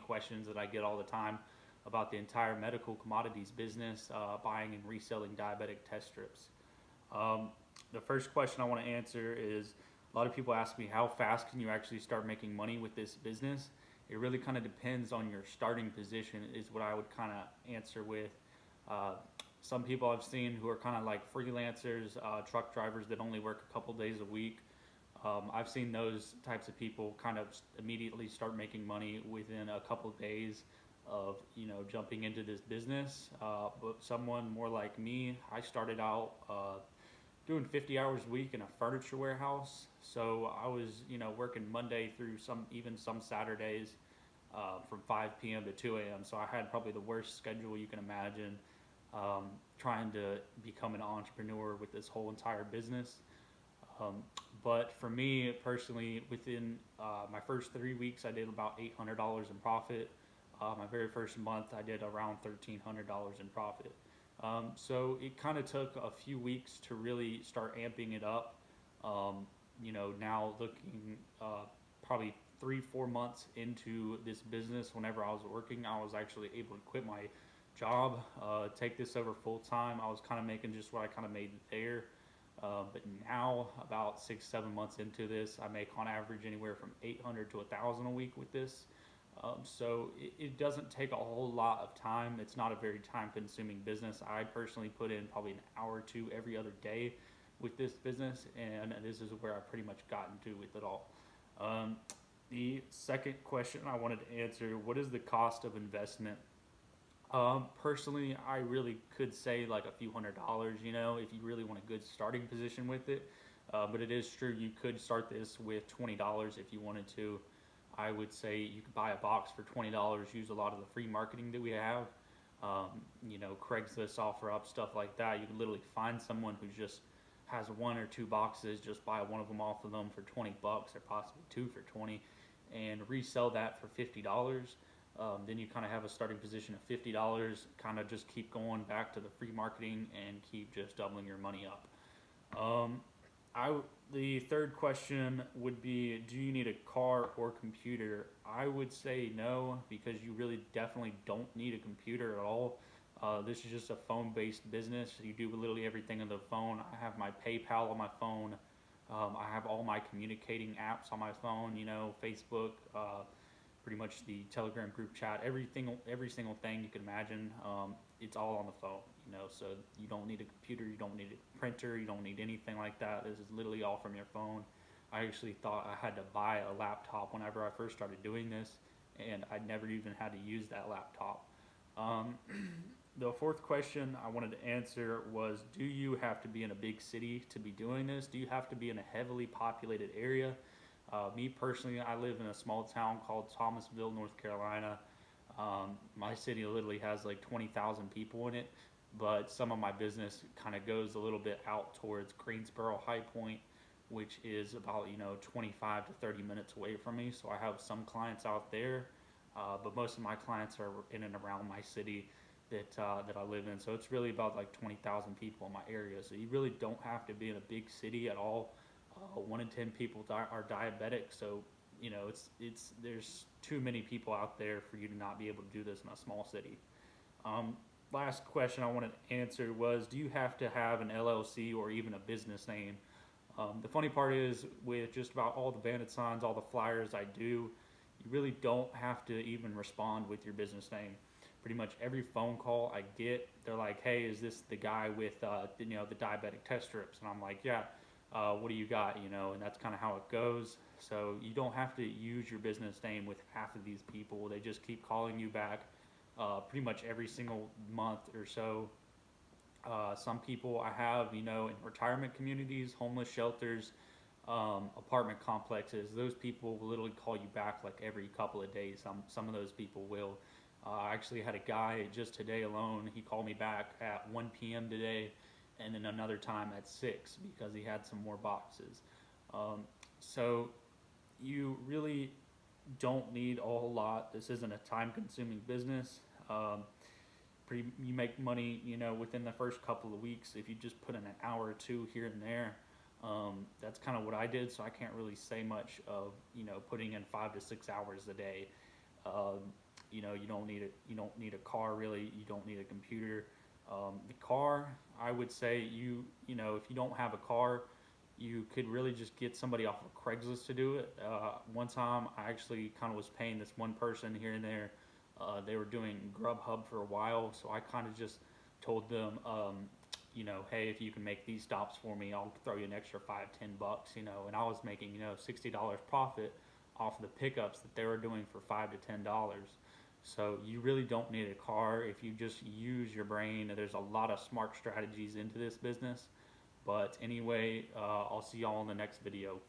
questions that I get all the time about the entire medical commodities business, buying and reselling diabetic test strips. Um, the first question I want to answer is a lot of people ask me how fast can you actually start making money with this business. It really kind of depends on your starting position, is what I would kind of answer with. Uh, some people I've seen who are kind of like freelancers, truck drivers that only work a couple days a week. I've seen those types of people kind of immediately start making money within a couple of days of jumping into this business. But someone more like me, I started out doing 50 hours a week in a furniture warehouse. So I was working Monday through some Saturdays from 5 p.m. to 2 a.m. So I had probably the worst schedule you can imagine, trying to become an entrepreneur with this whole entire business. Um, but for me personally, within my first 3 weeks, I did about $800 in profit. My very first month, I did around $1,300 in profit. So it kind of took a few weeks to really start amping it up. Now looking probably 3, 4 months into this business, whenever I was working, I was actually able to quit my job, take this over full time. I was kind of making just what I kind of made there. But now, about 6, 7 months into this, I make on average anywhere from 800 to 1,000 a week with this. So it doesn't take a whole lot of time. It's not a very time-consuming business. I personally put in probably an hour or two every other day with this business, and this is where I pretty much got into with it all. Um, the second question I wanted to answer: what is the cost of investment? Personally, I really could say like a few $100s, if you really want a good starting position with it. But it is true, you could start this with $20 if you wanted to. I would say you could buy a box for $20, use a lot of the free marketing that we have. Craigslist offer up stuff like that. You can literally find someone who just has 1 or 2 boxes, just buy one of them off of them for $20 or possibly two for 20, and resell that for $50. Then you kind of have a starting position of $50. Kind of just keep going back to the free marketing and keep just doubling your money up. Um, the third question would be, do you need a car or computer? I would say no, because you really definitely don't need a computer at all. This is just a phone-based business. You do literally everything on the phone. I have my PayPal on my phone. I have all my communicating apps on my phone. Facebook, pretty much the Telegram group chat, every single thing you can imagine. It's all on the phone. So you don't need a computer, you don't need a printer, you don't need anything like that. This is literally all from your phone. I actually thought I had to buy a laptop whenever I first started doing this, and I never even had to use that laptop. Um, the fourth question I wanted to answer was, do you have to be in a big city to be doing this? Do you have to be in a heavily populated area? Me personally, I live in a small town called Thomasville, North Carolina. My city literally has like 20,000 people in it, but some of my business kind of goes a little bit out towards Greensboro, High Point, which is about 25 to 30 minutes away from me. So I have some clients out there, but most of my clients are in and around my city that I live in. So it's really about like 20,000 people in my area. So you really don't have to be in a big city at all. 1 in 10 people are diabetic, so there's too many people out there for you to not be able to do this in a small city. Last question I wanted to answer was, do you have to have an LLC or even a business name? The funny part is, with just about all the bandit signs, all the flyers I do, you really don't have to even respond with your business name. Pretty much every phone call I get, they're like, hey, is this the guy with the diabetic test strips? And I'm like, yeah. What do you got? And that's kind of how it goes. So you don't have to use your business name with half of these people. They just keep calling you back pretty much every single month or so. Some people I have, in retirement communities, homeless shelters, apartment complexes, those people will literally call you back like every couple of days. Some of those people will. I actually had a guy just today alone, he called me back at 1 p.m. today, and then another time at 6 because he had some more boxes. So you really don't need a whole lot. This isn't a time-consuming business. You make money, within the first couple of weeks if you just put in an hour or two here and there. That's kind of what I did, so I can't really say much of, putting in 5 to 6 hours a day. You know, you don't need a car really. You don't need a computer. The car, I would say you know, if you don't have a car, you could really just get somebody off of Craigslist to do it. One time, I actually kind of was paying this one person here and there. They were doing Grubhub for a while, so I kind of just told them, you know, hey, if you can make these stops for me, I'll throw you an extra $5-10, you know. And I was making, you know, $60 profit off of the pickups that they were doing for $5 to $10. So you really don't need a car if you just use your brain. There's a lot of smart strategies into this business. But anyway, I'll see y'all in the next video.